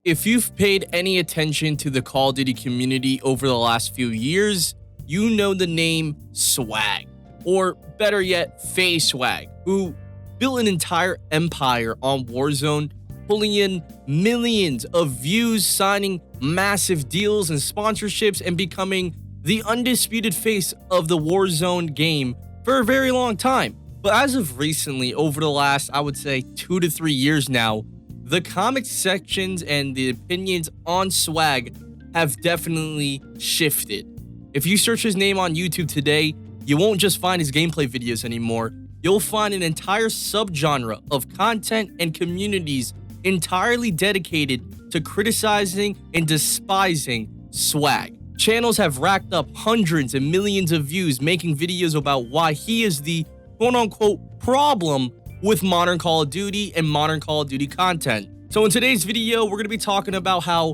If you've paid any attention to the Call of Duty community over the last few years, you know the name Swagg, or better yet, Swagg, who built an entire empire on Warzone, pulling in millions of views, signing massive deals and sponsorships, and becoming the undisputed face of the Warzone game for a very long time. But as of recently, over the last, I would say 2 to 3 years now, the comment sections and the opinions on Swagg have definitely shifted. If you search his name on YouTube today, you won't just find his gameplay videos anymore. You'll find an entire subgenre of content and communities entirely dedicated to criticizing and despising Swagg. Channels have racked up hundreds and millions of views making videos about why he is the quote-unquote problem with modern Call of Duty and modern Call of Duty content. So in today's video, we're going to be talking about how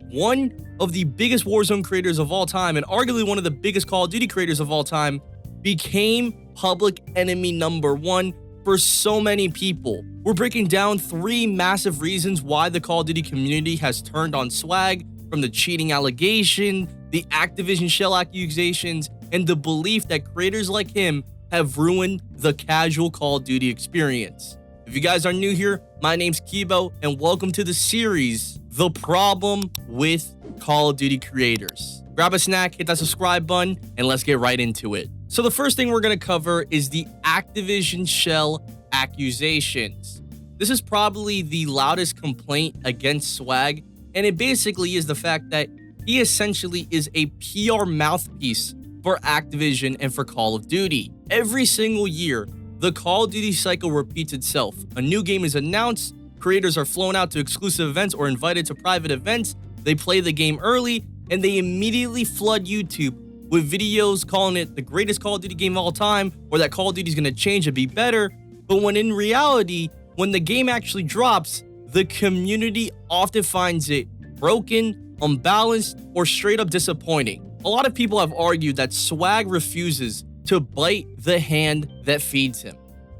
one of the biggest Warzone creators of all time, and arguably one of the biggest Call of Duty creators of all time, became public enemy number one for so many people. We're breaking down 3 massive reasons why the Call of Duty community has turned on Swagg, from the cheating allegation, the Activision Shill accusations, and the belief that creators like him have ruined the casual Call of Duty experience. If you guys are new here, my name's Kibo, and welcome to the series, The Problem with Call of Duty Creators. Grab a snack, hit that subscribe button, and let's get right into it. So the first thing we're going to cover is the Activision Shill accusations. This is probably the loudest complaint against Swagg, and it basically is the fact that he essentially is a PR mouthpiece for Activision and for Call of Duty. Every single year, the Call of Duty cycle repeats itself. A new game is announced, creators are flown out to exclusive events or invited to private events, they play the game early, and they immediately flood YouTube with videos calling it the greatest Call of Duty game of all time, or that Call of Duty is going to change and be better. But when in reality, when the game actually drops, the community often finds it broken, unbalanced, or straight up disappointing. A lot of people have argued that Swagg refuses to bite the hand that feeds him.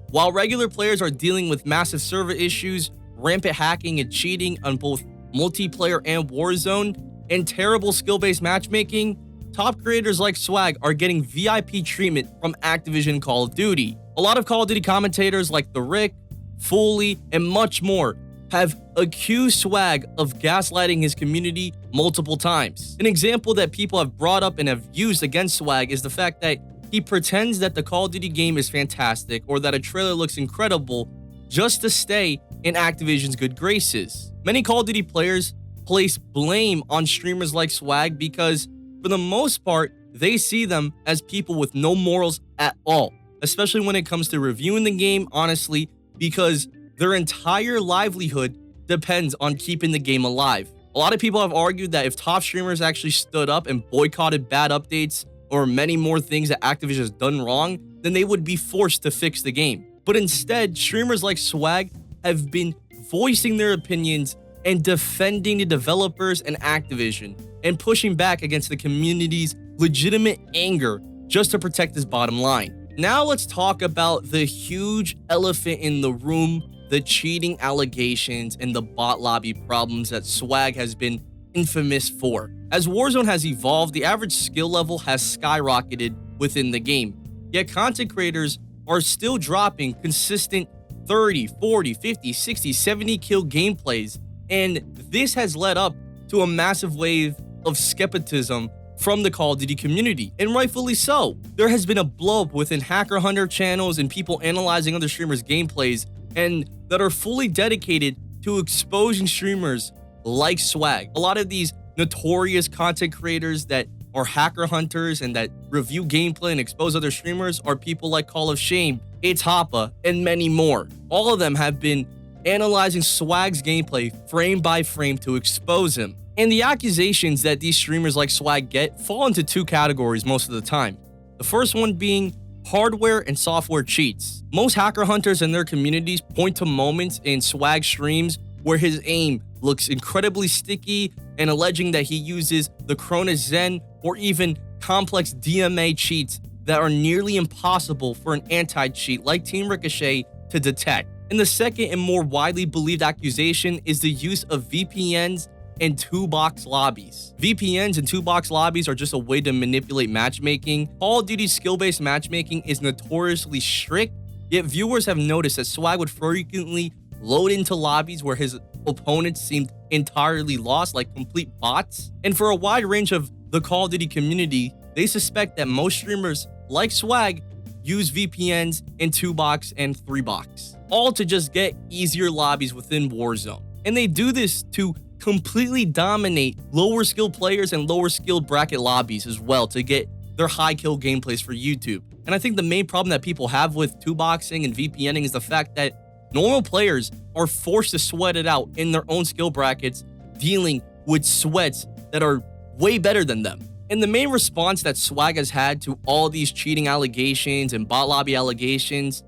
While regular players are dealing with massive server issues, rampant hacking and cheating on both multiplayer and Warzone, and terrible skill-based matchmaking, top creators like Swagg are getting VIP treatment from Activision Call of Duty. A lot of Call of Duty commentators like The Rick, Foley, and much more have accused Swagg of gaslighting his community multiple times. An example that people have brought up and have used against Swagg is the fact that he pretends that the Call of Duty game is fantastic or that a trailer looks incredible just to stay in Activision's good graces. Many Call of Duty players place blame on streamers like Swagg because, for the most part, they see them as people with no morals at all, especially when it comes to reviewing the game honestly, because their entire livelihood depends on keeping the game alive. A lot of people have argued that if top streamers actually stood up and boycotted bad updates or many more things that Activision has done wrong, then they would be forced to fix the game. But instead, streamers like Swagg have been voicing their opinions and defending the developers and Activision, and pushing back against the community's legitimate anger just to protect his bottom line. Now let's talk about the huge elephant in the room, the cheating allegations and the bot lobby problems that Swagg has been infamous for. As Warzone has evolved, the average skill level has skyrocketed within the game, yet content creators are still dropping consistent 30, 40, 50, 60, 70 kill gameplays, and this has led up to a massive wave of skepticism from the Call of Duty community, and rightfully so. There has been a blow up within hacker hunter channels and people analyzing other streamers' gameplays and that are fully dedicated to exposing streamers like Swagg. A lot of these notorious content creators that are hacker hunters and that review gameplay and expose other streamers are people like Call of Shame, It's Hoppa, and many more. All of them have been analyzing Swagg's gameplay frame by frame to expose him. And the accusations that these streamers like Swagg get fall into 2 categories most of the time. The first one being hardware and software cheats. Most hacker hunters and their communities point to moments in Swagg streams where his aim looks incredibly sticky and alleging that he uses the CRONUS Zen or even complex DMA cheats that are nearly impossible for an anti-cheat like Team Ricochet to detect. And the second and more widely believed accusation is the use of VPNs and 2-box lobbies. VPNs and 2-box lobbies are just a way to manipulate matchmaking. Call of Duty's skill-based matchmaking is notoriously strict, yet viewers have noticed that Swagg would frequently load into lobbies where his opponents seemed entirely lost, like complete bots. And for a wide range of the Call of Duty community, they suspect that most streamers like Swagg use VPNs in 2-box and 3-box, all to just get easier lobbies within Warzone. And they do this to completely dominate lower skilled players and lower skilled bracket lobbies as well to get their high kill gameplays for YouTube. And I think the main problem that people have with 2-boxing and VPNing is the fact that normal players are forced to sweat it out in their own skill brackets, dealing with sweats that are way better than them. And the main response that Swagg has had to all these cheating allegations and bot lobby allegations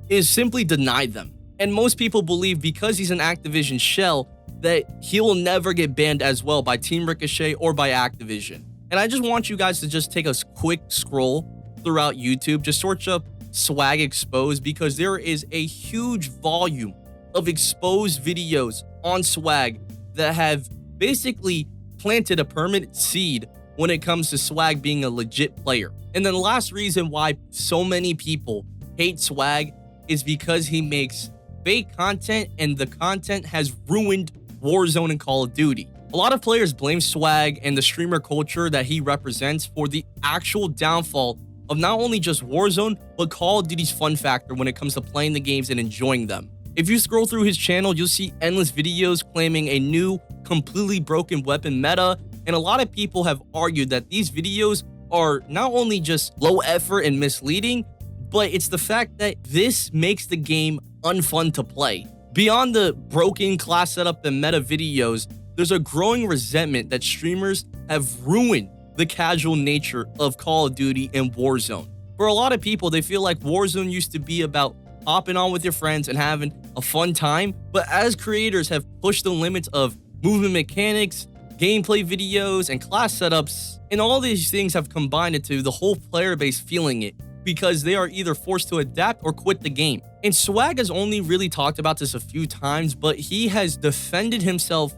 is simply deny them. And most people believe because he's an Activision Shill that he will never get banned as well by Team Ricochet or by Activision. And I just want you guys to just take a quick scroll throughout YouTube, just search up Swagg exposed, because there is a huge volume of exposed videos on Swagg that have basically planted a permanent seed when it comes to Swagg being a legit player. And then the last reason why so many people hate Swagg is because he makes fake content, and the content has ruined Warzone and Call of Duty. A lot of players blame Swagg and the streamer culture that he represents for the actual downfall of not only just Warzone, but Call of Duty's fun factor when it comes to playing the games and enjoying them. If you scroll through his channel, you'll see endless videos claiming a new, completely broken weapon meta, and a lot of people have argued that these videos are not only just low effort and misleading, but it's the fact that this makes the game unfun to play. Beyond the broken class setup and meta videos, there's a growing resentment that streamers have ruined the casual nature of Call of Duty and Warzone. For a lot of people, they feel like Warzone used to be about hopping on with your friends and having a fun time, but as creators have pushed the limits of movement mechanics, gameplay videos, and class setups, and all these things have combined into the whole player base feeling it, because they are either forced to adapt or quit the game. And Swagg has only really talked about this a few times, but he has defended himself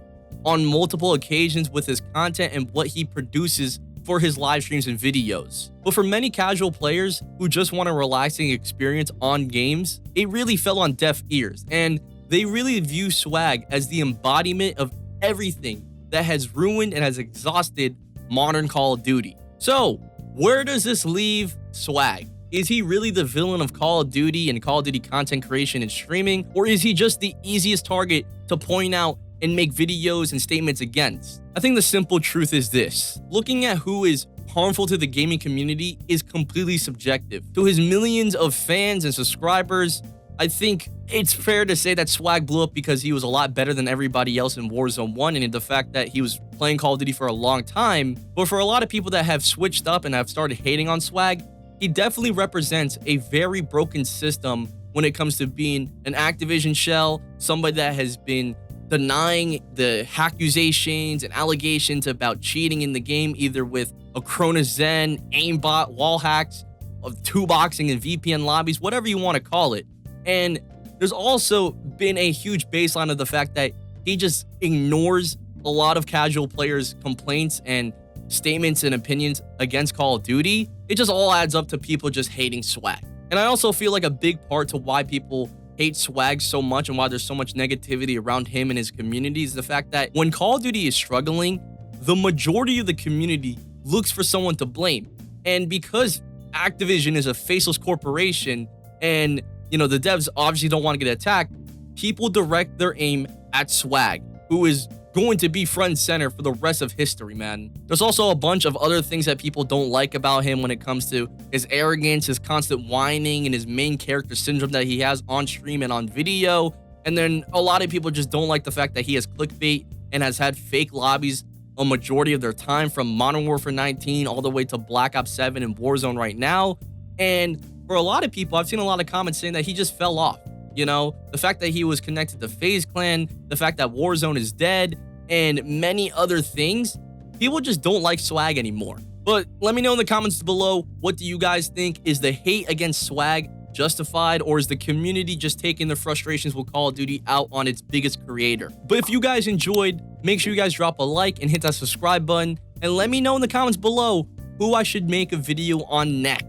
on multiple occasions with his content and what he produces for his live streams and videos. But for many casual players who just want a relaxing experience on games, it really fell on deaf ears, and they really view Swagg as the embodiment of everything that has ruined and has exhausted modern Call of Duty. So, where does this leave Swagg? Is he really the villain of Call of Duty and Call of Duty content creation and streaming? Or is he just the easiest target to point out and make videos and statements against? I think the simple truth is this: looking at who is harmful to the gaming community is completely subjective. To his millions of fans and subscribers, I think it's fair to say that Swagg blew up because he was a lot better than everybody else in Warzone 1, and the fact that he was playing Call of Duty for a long time. But for a lot of people that have switched up and have started hating on Swagg, he definitely represents a very broken system when it comes to being an Activision Shill, somebody that has been denying the accusations and allegations about cheating in the game, either with a CRONUS Zen, aimbot, wall hacks, of 2-boxing and VPN lobbies, whatever you want to call it. And there's also been a huge baseline of the fact that he just ignores a lot of casual players' complaints and statements and opinions against Call of Duty. It just all adds up to people just hating Swagg. And I also feel like a big part to why people hate Swagg so much and why there's so much negativity around him and his community is the fact that when Call of Duty is struggling, the majority of the community looks for someone to blame. And because Activision is a faceless corporation and, the devs obviously don't want to get attacked, people direct their aim at Swagg, who is going to be front and center for the rest of history, man. There's also a bunch of other things that people don't like about him when it comes to his arrogance, his constant whining, and his main character syndrome that he has on stream and on video. And then a lot of people just don't like the fact that he has clickbait and has had fake lobbies a majority of their time, from Modern Warfare 19 all the way to Black Ops 7 and Warzone right now. And for a lot of people, I've seen a lot of comments saying that he just fell off. The fact that he was connected to FaZe Clan, the fact that Warzone is dead, and many other things, people just don't like Swagg anymore. But let me know in the comments below, what do you guys think? Is the hate against Swagg justified, or is the community just taking their frustrations with Call of Duty out on its biggest creator? But if you guys enjoyed make sure you guys drop a like and hit that subscribe button, and let me know in the comments below who I should make a video on next.